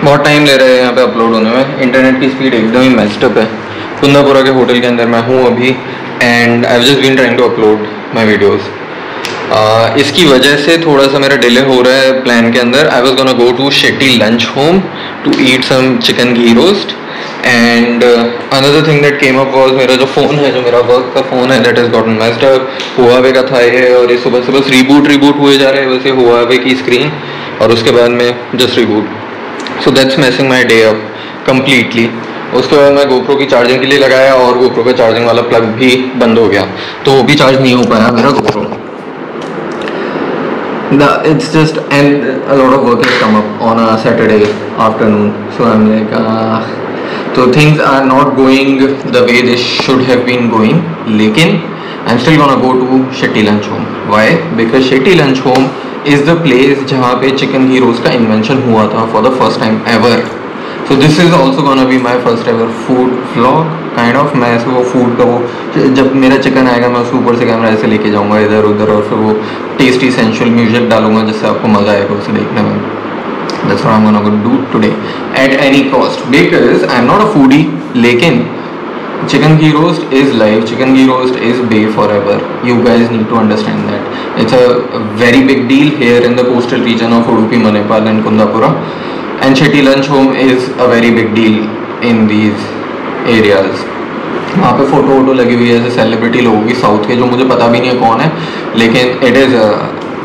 बहुत टाइम ले रहा है यहाँ पे अपलोड होने में। इंटरनेट की स्पीड एकदम ही मेस्ड अप है। कुंदापुरा के होटल के अंदर मैं हूँ अभी, and I have just been trying to upload my videos. इसकी वजह से थोड़ा सा मेरा डिले हो रहा है प्लान के अंदर। I was gonna go to Shetty lunch home to eat some chicken ghee roast, and another thing that came up was मेरा जो फ़ोन है, जो मेरा वर्क का फ़ोन है, that is gotten messed up. Huawei का था ये, और ये सुबह से बस रिबूट हुए जा रहे हैं वैसे हुआवे की स्क्रीन, और उसके बाद में just reboot. So that's मैसिंग my day up completely. उसके बाद मैं गोप्रो की चार्जिंग के लिए लगाया, और गोप्रो का चार्जिंग वाला प्लग भी बंद हो गया, तो वो भी चार्ज नहीं हो पाया मेरा GoPro. It's just, and a lot of work has come up on a Saturday afternoon, so I'm like, so things are not going the way they should have been going. लेकिन I'm still gonna go to Shetty Lunch Home. Why? Because Shetty Lunch Home is the place जहाँ पे chicken ghee roast का invention हुआ था for the first time ever. So this is also gonna be my first ever food vlog kind of. मैं ऐसे वो food का वो जब मेरा चिकन आएगा मैं उसके ऊपर से कैमरा ऐसे लेके जाऊँगा इधर उधर, और फिर वो टेस्टी सेंशुअल म्यूजिक डालूंगा जिससे आपको मज़ा आएगा उसे देखने में। That's what I'm gonna do today at any cost, because I'm not a foodie, लेकिन chicken ghee roast is life, chicken ghee roast is bay forever. You guys need to understand that. It's a very big deal here in the coastal region of Udupi, Manipal and Kundapura. And Shetty Lunch Home is a very big deal in these areas. वहाँ पे photo वोटो लगी हुई है ऐसे celebrity लोगों की south के, जो मुझे पता भी नहीं है कौन है, लेकिन it is a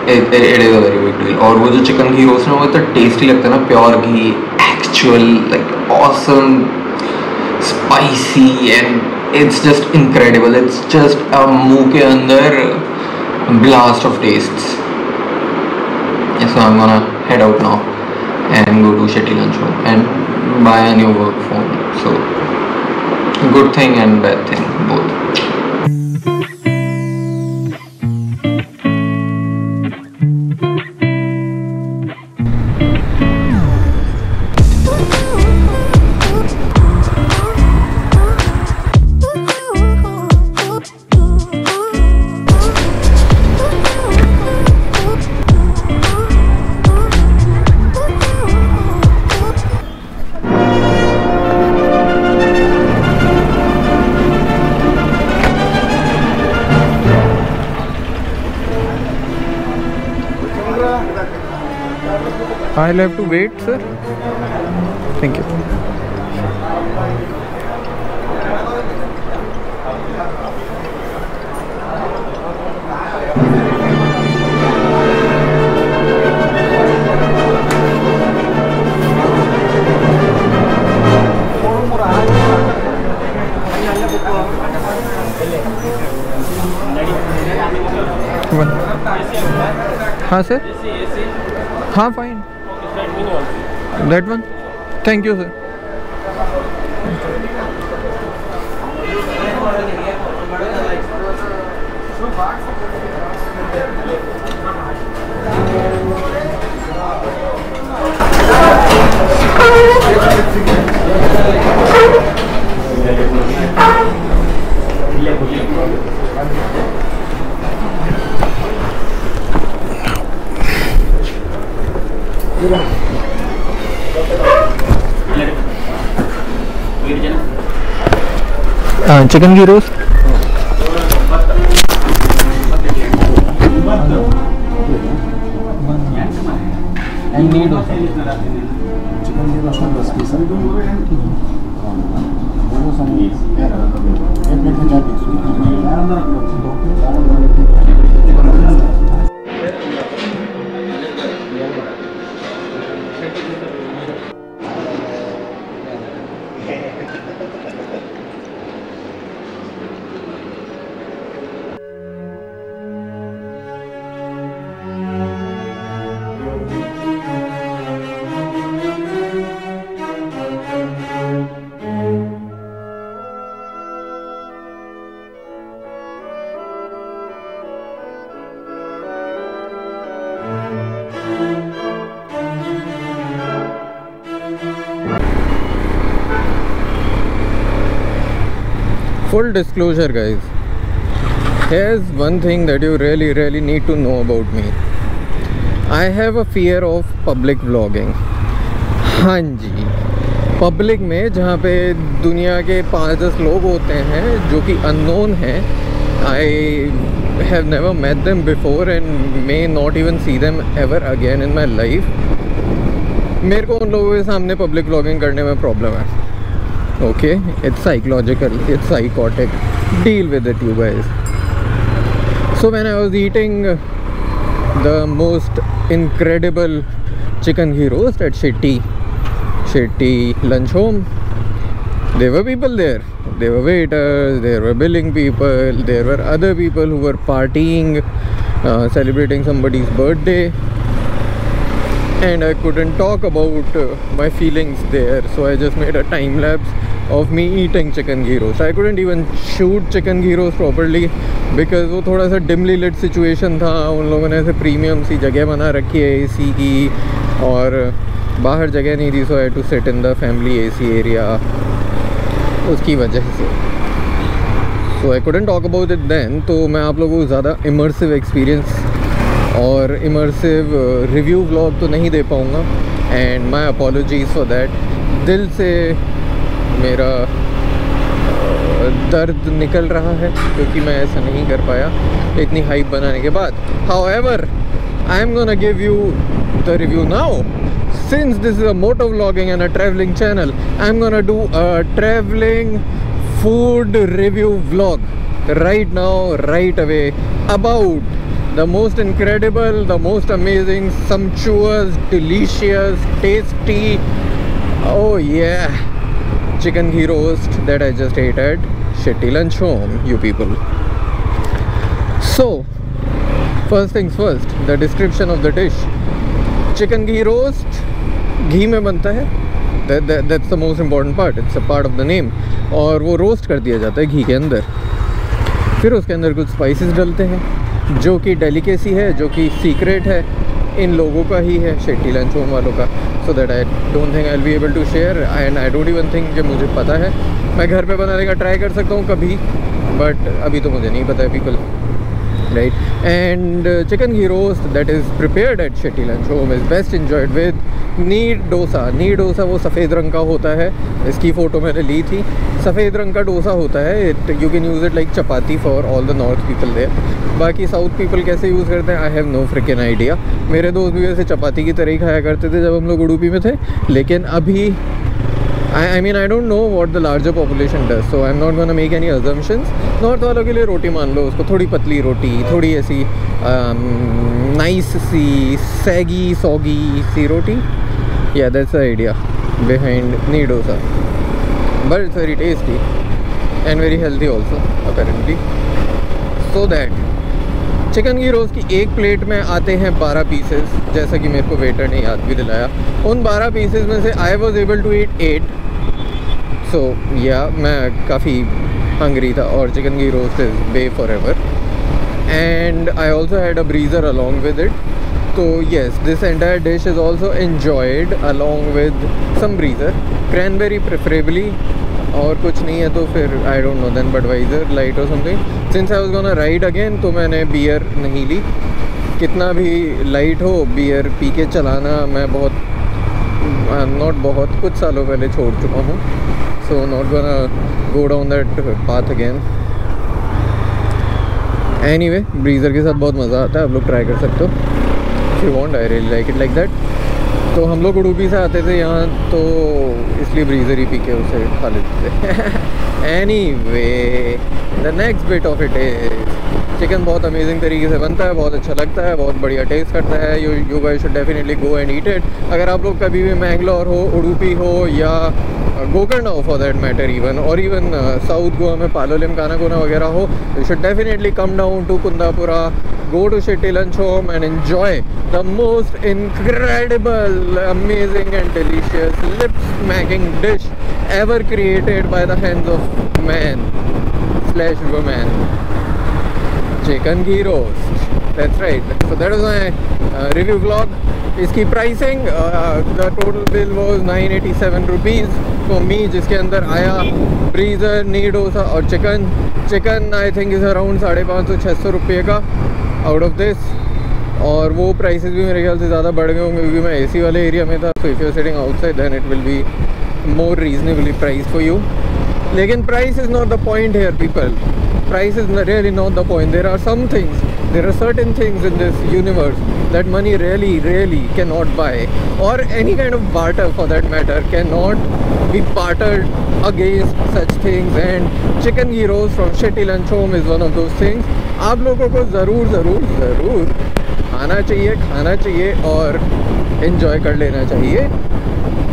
very big deal. और वो जो चिकन घी रोस्ट है वो इतना टेस्टी लगता है ना, pure ghee, actual like awesome spicy, and it's just incredible. It's just मुँह के अंदर blast of tests. So I am gonna head out now and go to Shetty Lunch Home and buy a new work phone. So good thing and bad thing both. I'll have to wait, sir. Thank you. हाँ sir, हाँ fine, that one, thank you sir. Chicken ghee roast and need also chicken ghee roast में 10 piece है। वो सब एक plate में 4 piece. Full disclosure guys, here's one thing that you really need to know about me. I have a fear of public vlogging. हाँ जी, public में जहाँ पे दुनिया के 5-10 लोग होते हैं जो कि अननोन हैं, I have never met them before and may not even see them ever again in my life. मेरे को उन लोगों के सामने पब्लिक व्लॉगिंग करने में प्रॉब्लम है। Okay, it's psychological, it's psychotic, deal with it you guys. So when I was eating the most incredible chicken ghee roast at Shetty lunch home, there were people there, there were waiters, there were billing people, there were other people who were partying, celebrating somebody's birthday, and I couldn't talk about my feelings there, so I just made a time lapse of me eating chicken ghee roast. I couldn't even shoot chicken ghee roast properly because वो थोड़ा सा dimly lit situation था। उन लोगों ने ऐसे premium सी जगह बना रखी है AC की, और बाहर जगह नहीं थी, so I had to sit in the family AC area, उसकी वजह से so I couldn't talk about it then। तो मैं आप लोगों को ज़्यादा immersive experience और immersive review vlog तो नहीं दे पाऊँगा, and my apologies for that। दिल से मेरा दर्द निकल रहा है क्योंकि मैं ऐसा नहीं कर पाया इतनी हाइप बनाने के बाद। However, I am gonna give you the review now. Since this is a motor vlogging and a traveling channel, I'm gonna do a traveling food review vlog right now, right away, about the most incredible, the most amazing, sumptuous, delicious, tasty, oh yeah, chicken ghee roast that I just ate at Shetty lunch home, you people. So first things first, the description of the dish. Chicken ghee roast, घी में बनता है, that's the most important part, it's a part of the name। और वो roast कर दिया जाता है घी के अंदर, फिर उसके अंदर कुछ स्पाइसेस डलते हैं जो कि डेलिकेसी है, जो कि सीक्रेट है, इन लोगों का ही है, शेट्टी लंच होम वालों का। So that I don't think I will be able to share, and I don't even think कि मुझे पता है। मैं घर पे बनाने का ट्राई कर सकता हूँ कभी, बट अभी तो मुझे नहीं पता है people, right. And chicken ghee roast that is prepared at Shetty lunch home is best enjoyed with neer dosa. Neer dosa वो सफ़ेद रंग का होता है, इसकी फ़ोटो मैंने ली थी, सफ़ेद रंग का डोसा होता है। You can use it like chapati for all the north people there. बाकी साउथ पीपल कैसे यूज़ करते हैं, I have no friggin idea. मेरे दोस्त भी वैसे चपाती की तरह ही खाया करते थे जब हम लोग उडुपी में थे, लेकिन अभी I mean I don't know what the larger population does, so I'm not gonna make any assumptions। North वालों के लिए रोटी मान लो, उसको थोड़ी पतली रोटी, थोड़ी ऐसी नाइस सी सैगी सॉगी सी रोटी, yeah that's the idea behind neer dosa, but it's very tasty and very healthy also apparently। So that chicken ghee roast की एक प्लेट में आते हैं 12 पीसेस, जैसा कि मेरे को वेटर ने याद भी दिलाया। उन 12 पीसेस में से I was able to eat 8। So yeah मैं काफ़ी हंग्री था, और chicken ghee roast is bae forever, and I also had a breezer along with it. तो yes, this entire dish is also enjoyed along with some breezer, cranberry preferably, और कुछ नहीं है तो फिर I don't know then Budweiser light और something. Since I was gonna ride again, तो मैंने बियर नहीं ली। कितना भी लाइट हो, बियर पी के चलाना मैं कुछ सालों पहले छोड़ चुका हूँ, so not gonna go down that path again. Anyway, breezer के साथ बहुत मज़ा आता है, आप लोग ट्राई कर सकते हो if you want, I really like it like that. तो हम लोग उडुपी से आते थे यहाँ, तो इसलिए ब्रीज़र ही पी के उसे खा लेते थे। Anyway, the next bit of it is chicken बहुत अमेजिंग तरीके से बनता है, बहुत अच्छा लगता है, बहुत बढ़िया टेस्ट करता है। You guys should definitely go and eat it. अगर आप लोग कभी भी मैंगलोर हो, उडुपी हो, या गोकर्ण हो for that matter, even south Goa में पालोलिम कानाकोना वगैरह हो, you should definitely come down to Kundapura, go to Shetty lunch home and enjoy the most incredible, amazing and delicious lip-smacking dish ever created by the hands of man/woman, chicken ghee roast। That's right, so that was my review vlog। इसकी pricing, the total bill was 987 rupees for me, जिसके अंदर आया ब्रीज़र, need dosa और chicken I think is around 550-600 रुपये का। Out of this और वो prices भी मेरे ख्याल से ज़्यादा बढ़ गए होंगे क्योंकि मैं एसी वाले एरिया में था. So if you are sitting outside then it will be more reasonably priced for you. Lekin price is not the point here, people. Price is really not the point. There are some things, there are certain things in this universe that money really cannot buy, or any kind of barter for that matter cannot be bartered against such things. And chicken gyros from Shetty Lunch Home is one of those things. आप लोगों को ज़रूर आना चाहिए, खाना चाहिए और enjoy कर लेना चाहिए.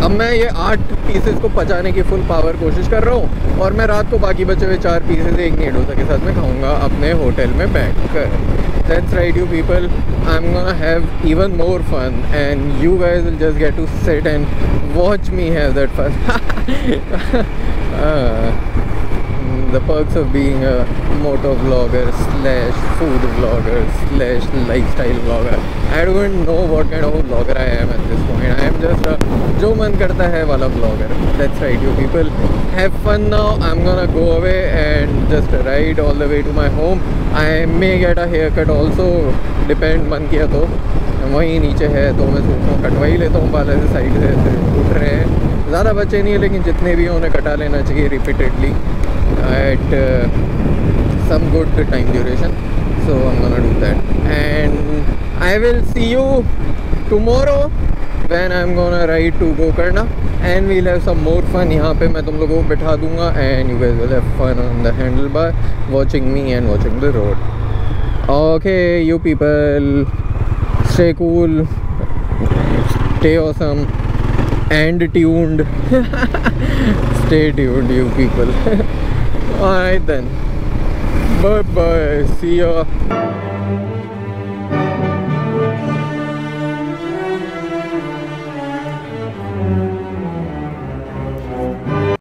अब मैं ये 8 पीसेस को पचाने की फुल पावर कोशिश कर रहा हूँ और मैं रात को बाकी बचे हुए 4 पीसेस एक नीड डोसा के साथ में खाऊंगा अपने होटल में बैठकर. That's right, you people. I'm gonna have even more fun and you guys will just get to sit and watch me have that fun. The perks of being a moto vlogger slash food vlogger slash lifestyle vlogger. I don't know what kind of a vlogger I am at this point. I am just a जो मन करता है वाला vlogger. That's right, you people. Have fun now. I'm gonna go away and just ride all the way to my home. I may get a haircut also. Depend मन किया तो वहीं नीचे है तो मैं सोचता हूँ कटवा ही लेता हूँ. बाल ऐसे साइड से उठ रहे हैं. ज़्यादा बचे नहीं है लेकिन जितने भी हैं उन्हें कटा लेना चाहिए repeatedly at some good time duration. So I'm gonna do that and I will see you tomorrow when I'm gonna ride to Gokarna and we'll have some more fun. यहाँ पे मैं तुम लोगों को बिठा दूँगा and you guys will have fun on the handlebar watching me and watching the road. Okay, you people, stay cool, stay awesome and tuned. Stay tuned, you people. Alright then, bye bye, see ya.